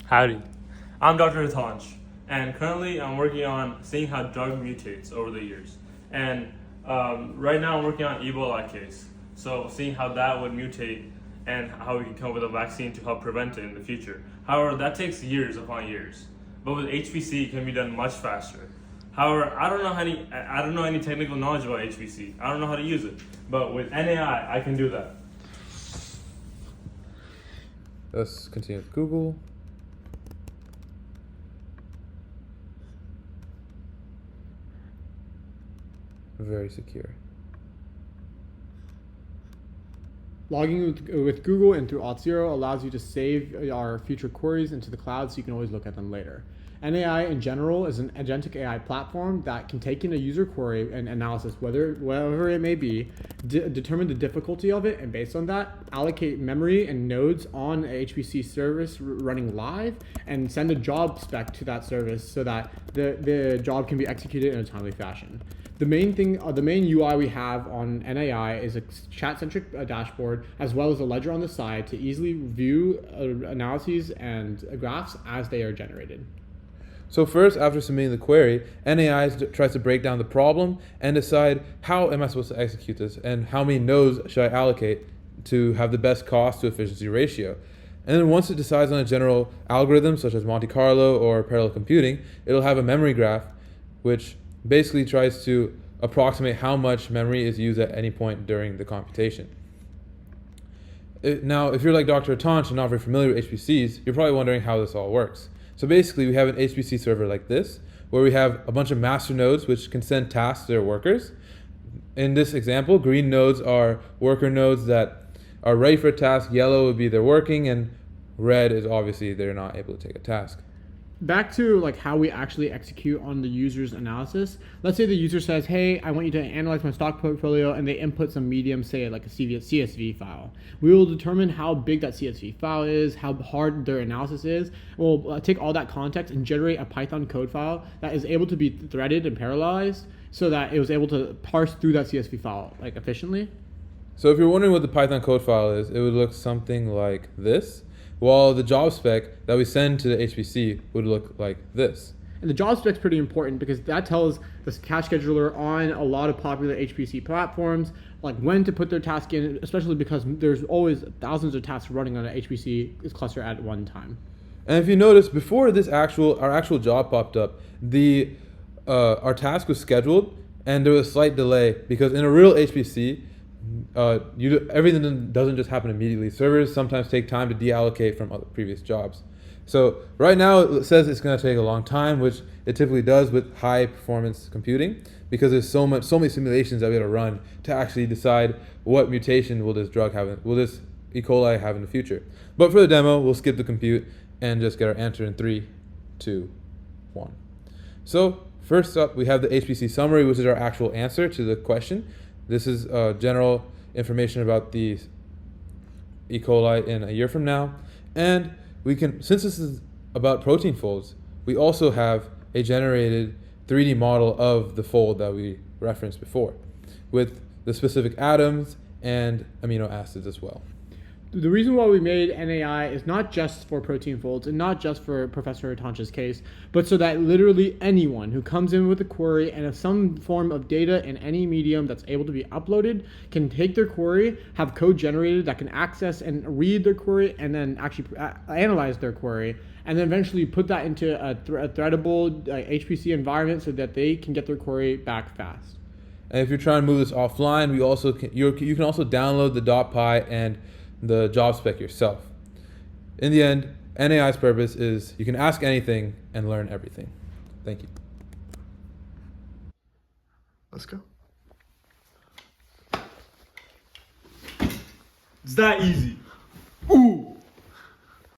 Howdy, I'm Dr. Hitansh, and currently I'm working on seeing how drug mutates over the years. And right now I'm working on Ebola case, so seeing how that would mutate and how we can come up with a vaccine to help prevent it in the future. However, that takes years upon years, but with HPC it can be done much faster. However, I don't know any technical knowledge about HPC. I don't know how to use it, but with NAI I can do that. Let's continue with Google. Very secure. Logging with Google and through Auth0 allows you to save our future queries into the cloud so you can always look at them later. NAI in general is an agentic AI platform that can take in a user query and analysis, whatever it may be, determine the difficulty of it, and based on that, allocate memory and nodes on a HPC service running live, and send a job spec to that service so that the job can be executed in a timely fashion. The main UI we have on NAI is a chat-centric dashboard, as well as a ledger on the side to easily view analyses and graphs as they are generated. So first, after submitting the query, NAI tries to break down the problem and decide how am I supposed to execute this and how many nodes should I allocate to have the best cost to efficiency ratio. And then once it decides on a general algorithm such as Monte Carlo or parallel computing, it'll have a memory graph which basically tries to approximate how much memory is used at any point during the computation. Now, if you're like Dr. Hitansh and not very familiar with HPCs, you're probably wondering how this all works. So basically, we have an HPC server like this, where we have a bunch of master nodes which can send tasks to their workers. In this example, green nodes are worker nodes that are ready for a task, yellow would be they're working, and red is obviously they're not able to take a task. Back to like how we actually execute on the user's analysis. Let's say the user says, hey, I want you to analyze my stock portfolio, and they input some medium, say like a CSV file. We will determine how big that CSV file is, how hard their analysis is. We'll take all that context and generate a Python code file that is able to be threaded and parallelized so that it was able to parse through that CSV file like efficiently. So if you're wondering what the Python code file is, it would look something like this, while the job spec that we send to the HPC would look like this. And the job spec is pretty important because that tells the cache scheduler on a lot of popular HPC platforms like when to put their task in, especially because there's always thousands of tasks running on an HPC cluster at one time. And if you notice, before our actual job popped up, our task was scheduled and there was a slight delay because in a real HPC, everything doesn't just happen immediately. Servers sometimes take time to deallocate from other previous jobs. So right now it says it's going to take a long time, which it typically does with high performance computing because there's so many simulations that we have to run to actually decide what mutation will this E. coli have in the future. But for the demo, we'll skip the compute and just get our answer in 3, 2, 1. So first up, we have the HPC summary, which is our actual answer to the question. This is general information about the E. coli in a year from now. And we can, since this is about protein folds, we also have a generated 3D model of the fold that we referenced before with the specific atoms and amino acids as well. The reason why we made NAI is not just for protein folds and not just for Professor Hitansh's case, but so that literally anyone who comes in with a query and if some form of data in any medium that's able to be uploaded can take their query, have code generated that can access and read their query and then actually analyze their query, and then eventually put that into a threadable HPC environment so that they can get their query back fast. And if you're trying to move this offline, you can also download the .py and the job spec yourself. In the end, NAI's purpose is you can ask anything and learn everything. Thank you. Let's go. It's that easy. Ooh.